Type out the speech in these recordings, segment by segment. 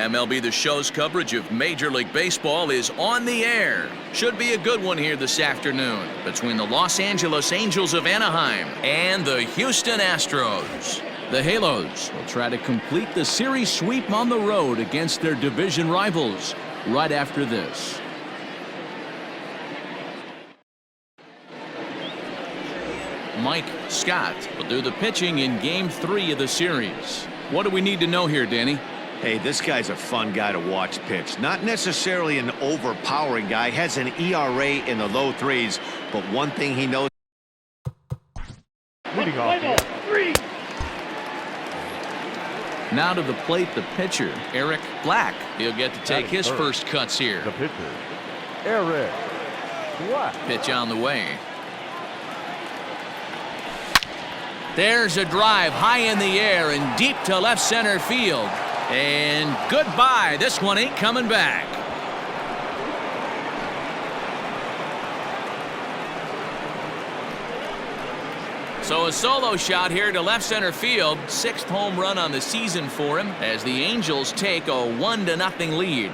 MLB The Show's coverage of Major League Baseball is on the air. Should be a good one here this afternoon between the Los Angeles Angels of Anaheim and the Houston Astros. The Halos will try to complete the series sweep on the road against their division rivals right after this. Mike Scott will do the pitching in Game 3 of the series. What do we need to know here, Danny? Hey, this guy's a fun guy to watch pitch. Not necessarily an overpowering guy. Has an ERA in the low 3s, but one thing he knows. Leading off. 3. Now to the plate, the pitcher, Eric Black. He'll get to take his first cuts here. The pitcher, Eric Black. Pitch on the way. There's a drive high in the air and deep to left center field. And goodbye. This one ain't coming back. So a solo shot here to left center field. 6th home run on the season for him as the Angels take a 1-0 lead.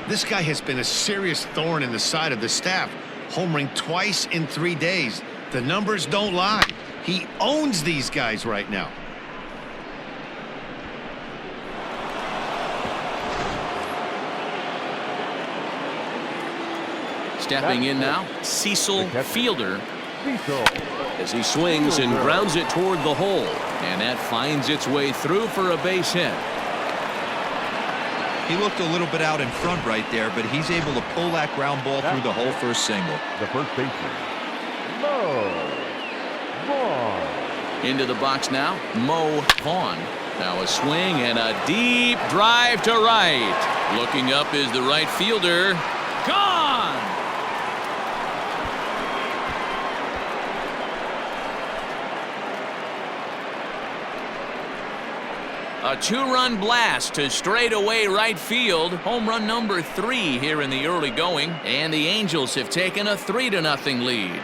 This guy has been a serious thorn in the side of the staff. Homering twice in 3 days. The numbers don't lie. He owns these guys right now. Stepping in now, Cecil Fielder, as he swings and grounds it toward the hole, and that finds its way through for a base hit. He looked a little bit out in front right there, but he's able to pull that ground ball through the hole for a single. The first baseman, Mo Vaughn. Into the box now, Mo Vaughn. Now a swing and a deep drive to right. Looking up is the right fielder. Gone! A 2-run blast to straightaway right field. Home run number 3 here in the early going. And the Angels have taken a 3-0 lead.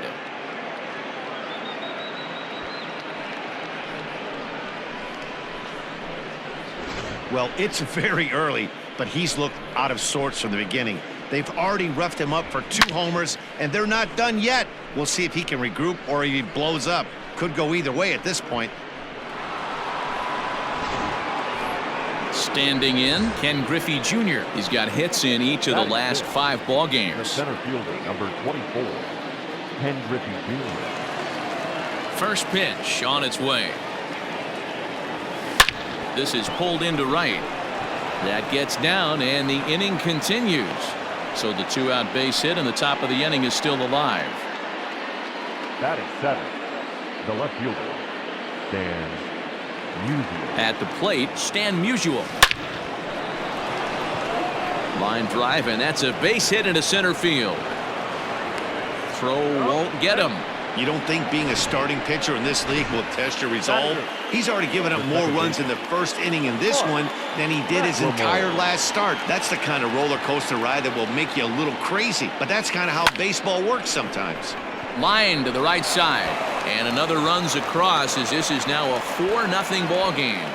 Well, it's very early, but he's looked out of sorts from the beginning. They've already roughed him up for 2 homers, and they're not done yet. We'll see if he can regroup or if he blows up. Could go either way at this point. Standing in, Ken Griffey Jr. He's got hits in each of the last 5 ball The games. center fielder, number 24, Ken Griffey Jr. First pitch on its way. This is pulled into right. That gets down, and the inning continues. So the 2-out base hit in the top of the inning is still alive. Batting 7th, the left fielder, Stan Musial. At the plate, Stan Musial. Line drive, and that's a base hit into center field. Throw won't get him. You don't think being a starting pitcher in this league will test your resolve? He's already given up more runs in the first inning in this one than he did his entire last start. That's the kind of roller coaster ride that will make you a little crazy. But that's kind of how baseball works sometimes. Line to the right side, and another runs across as this is now a 4-0 ball game.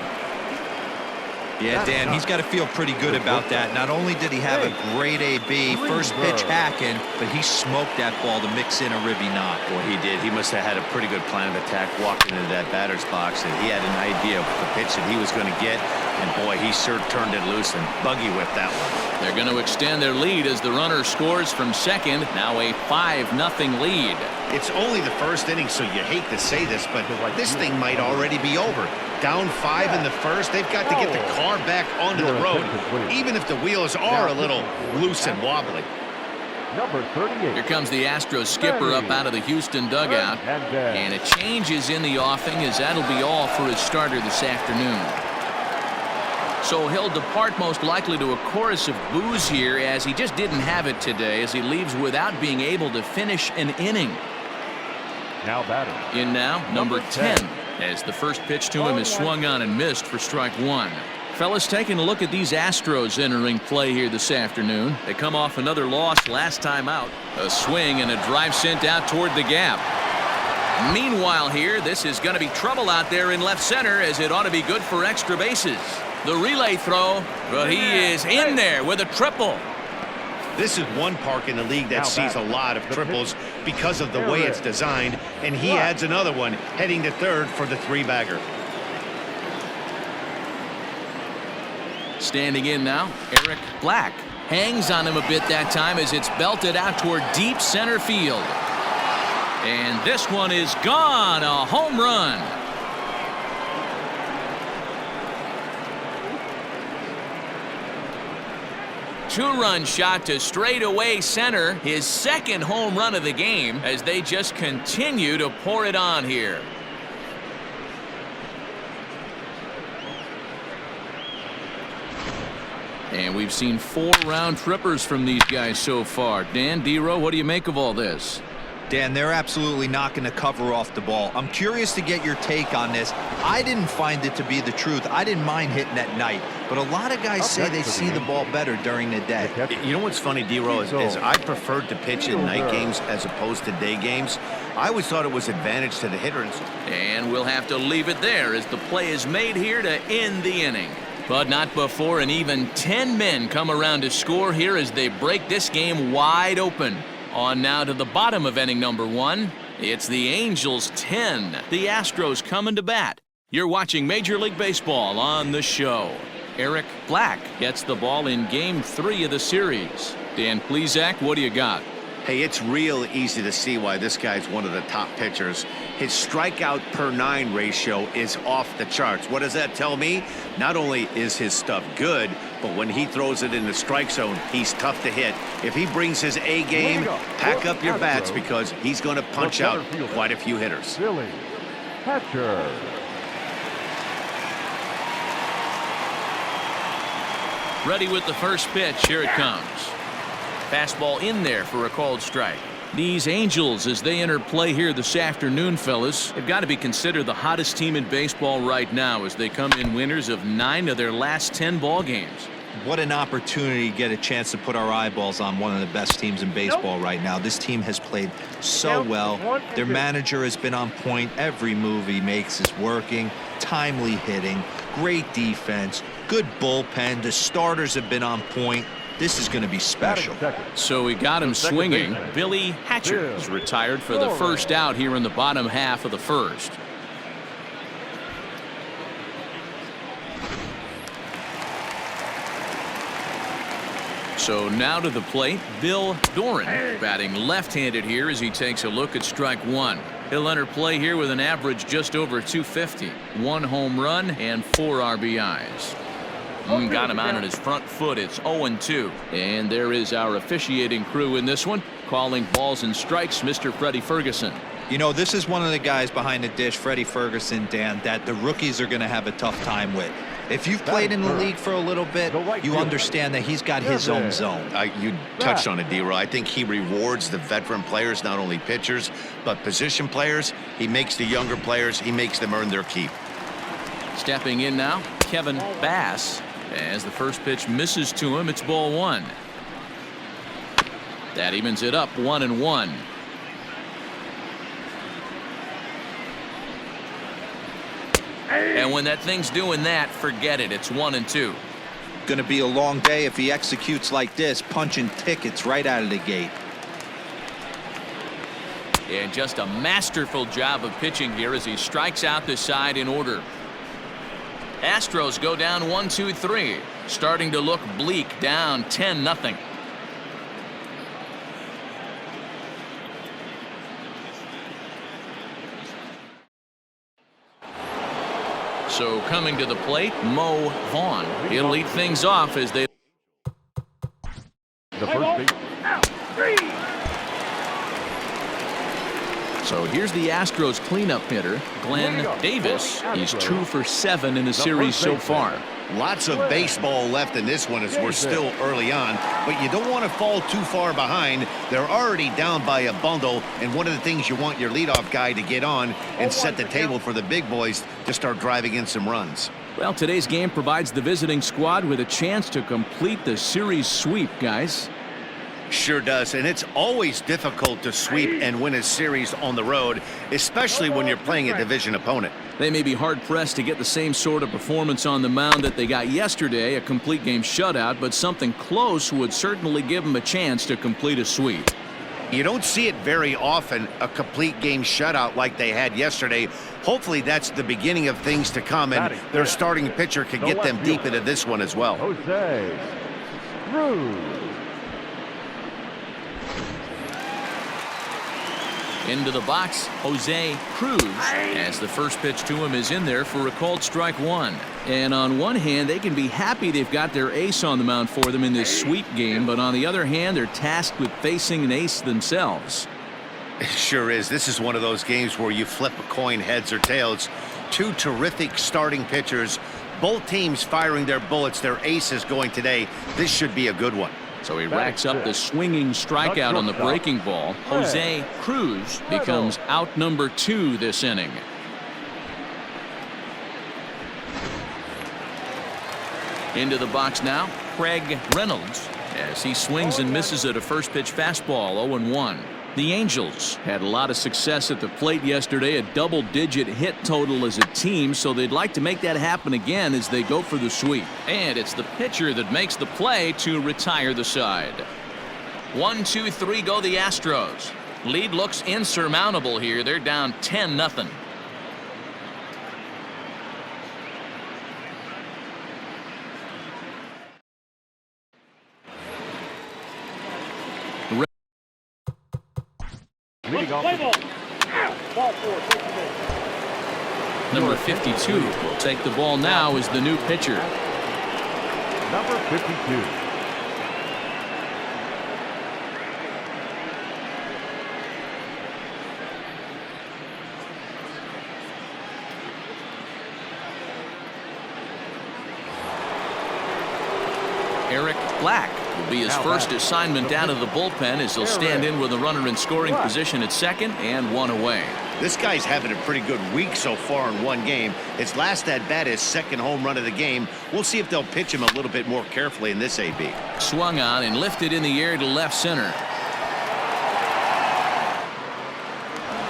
Yeah, Dan, he's got to feel pretty good about that. Not only did he have a great AB, first pitch hacking, but he smoked that ball to mix in a ribby knock. Boy, he did. He must have had a pretty good plan of attack walking into that batter's box, and he had an idea of the pitch that he was going to get, and boy, he sure turned it loose and buggy whipped that one. They're going to extend their lead as the runner scores from second. Now a 5-0 lead. It's only the first inning, so you hate to say this, but this thing might already be over. Down 5 in the first, they've got to get the car back onto the road, even if the wheels are a little loose and wobbly. Number 38. Here comes the Astros skipper up out of the Houston dugout, and a change is in the offing as that'll be all for his starter this afternoon. So he'll depart most likely to a chorus of boos here as he just didn't have it today as he leaves without being able to finish an inning. Now batting. In now, number 10, as the first pitch to him is swung on and missed for strike 1. Fellas, taking a look at these Astros entering play here this afternoon. They come off another loss last time out. A swing and a drive sent out toward the gap. Meanwhile here, this is going to be trouble out there in left center, as it ought to be good for extra bases. The relay throw, but he is in there with a triple. This is one park in the league that sees a lot of triples because of the way it's designed, and he adds another one, heading to third for the three-bagger. Standing in now, Eric Black hangs on him a bit that time as it's belted out toward deep center field. And this one is gone, a home run. Two-run shot to straightaway center, his second home run of the game, as they just continue to pour it on here. And we've seen 4 round trippers from these guys so far. Dan, D-Row, what do you make of all this? Dan, they're absolutely not going to cover off the ball. I'm curious to get your take on this. I didn't find it to be the truth. I didn't mind hitting at night, but a lot of guys say they see the ball better during the day. You know what's funny, D-Row, is I preferred to pitch in night games as opposed to day games. I always thought it was advantage to the hitters. And we'll have to leave it there as the play is made here to end the inning. But not before an even 10 men come around to score here as they break this game wide open. On now to the bottom of inning number 1. It's the Angels 10. The Astros coming to bat. You're watching Major League Baseball on the show. Eric Black gets the ball in Game 3 of the series. Dan Plesac, what do you got? Hey, it's real easy to see why this guy's one of the top pitchers. His strikeout per 9 ratio is off the charts. What does that tell me? Not only is his stuff good, but when he throws it in the strike zone, he's tough to hit. If he brings his A game, pack up your bats because he's going to punch out quite a few hitters. Billy Hatcher. Ready with the first pitch. Here it comes. Fastball in there for a called strike. These Angels, as they enter play here this afternoon, fellas, have got to be considered the hottest team in baseball right now as they come in winners of 9 of their last 10 ball games. What an opportunity to get a chance to put our eyeballs on one of the best teams in baseball right now. This team has played so well. Their manager has been on point. Every move he makes is working. Timely hitting, great defense, good bullpen. The starters have been on point. This is going to be special. So we got him swinging. Billy Hatcher is retired for the first out here in the bottom half of the first. So now to the plate, Bill Doran, batting left-handed here as he takes a look at strike 1. He'll enter play here with an average just over 250, 1 home run and 4 RBIs. Got him out on his front foot. It's 0-2. And there is our officiating crew in this one, calling balls and strikes, Mr. Freddie Ferguson. You know, this is one of the guys behind the dish, Freddie Ferguson, Dan, that the rookies are going to have a tough time with. If you've played in the league for a little bit, you understand that he's got his own zone. You touched on it, D-Row. I think he rewards the veteran players, not only pitchers, but position players. He makes the younger players, he makes them earn their keep. Stepping in now, Kevin Bass. As the first pitch misses to him, it's ball 1. That evens it up 1-1. And when that thing's doing that, forget it. It's 1-2. Going to be a long day if he executes like this, punching tickets right out of the gate. And just a masterful job of pitching here as he strikes out the side in order. Astros go down 1-2-3, starting to look bleak, down 10-0. So coming to the plate, Mo Vaughn. He'll lead things off as they. The first base. So here's the Astros cleanup hitter, Glenn Davis. He's 2 for 7 in the series so far. Lots of baseball left in this one as we're still early on, but you don't want to fall too far behind. They're already down by a bundle, and one of the things you want your leadoff guy to get on and set the table for the big boys to start driving in some runs. Well, today's game provides the visiting squad with a chance to complete the series sweep, guys. Sure does, and it's always difficult to sweep and win a series on the road, especially when you're playing a division opponent. They may be hard-pressed to get the same sort of performance on the mound that they got yesterday, a complete game shutout, but something close would certainly give them a chance to complete a sweep. You don't see it very often, a complete game shutout like they had yesterday. Hopefully that's the beginning of things to come, and their starting pitcher can get them deep into this one as well. Jose Cruz. Into the box, Jose Cruz, as the first pitch to him is in there for a called strike one. And on one hand, they can be happy they've got their ace on the mound for them in this sweep game, but on the other hand, they're tasked with facing an ace themselves. It sure is. This is one of those games where you flip a coin heads or tails. Two terrific starting pitchers, both teams firing their bullets. Their ace is going today. This should be a good one. So he racks up the swinging strikeout on the breaking ball. Jose Cruz becomes out number 2 this inning. Into the box now, Craig Reynolds, as he swings and misses at a first pitch fastball, 0-1. The Angels had a lot of success at the plate yesterday, a double-digit hit total as a team, so they'd like to make that happen again as they go for the sweep. And it's the pitcher that makes the play to retire the side. 1, 2, 3 go the Astros. Lead looks insurmountable here. They're down 10-0. Number 52 will take the ball now as the new pitcher. Number 52. Eric Black will be his first assignment out of the bullpen as he'll stand in with a runner in scoring position at second and one away. This guy's having a pretty good week so far in one game. His last at bat is second home run of the game. We'll see if they'll pitch him a little bit more carefully in this AB. Swung on and lifted in the air to left center.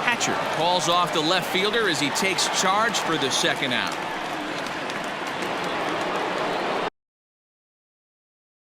Hatcher calls off the left fielder as he takes charge for the second out.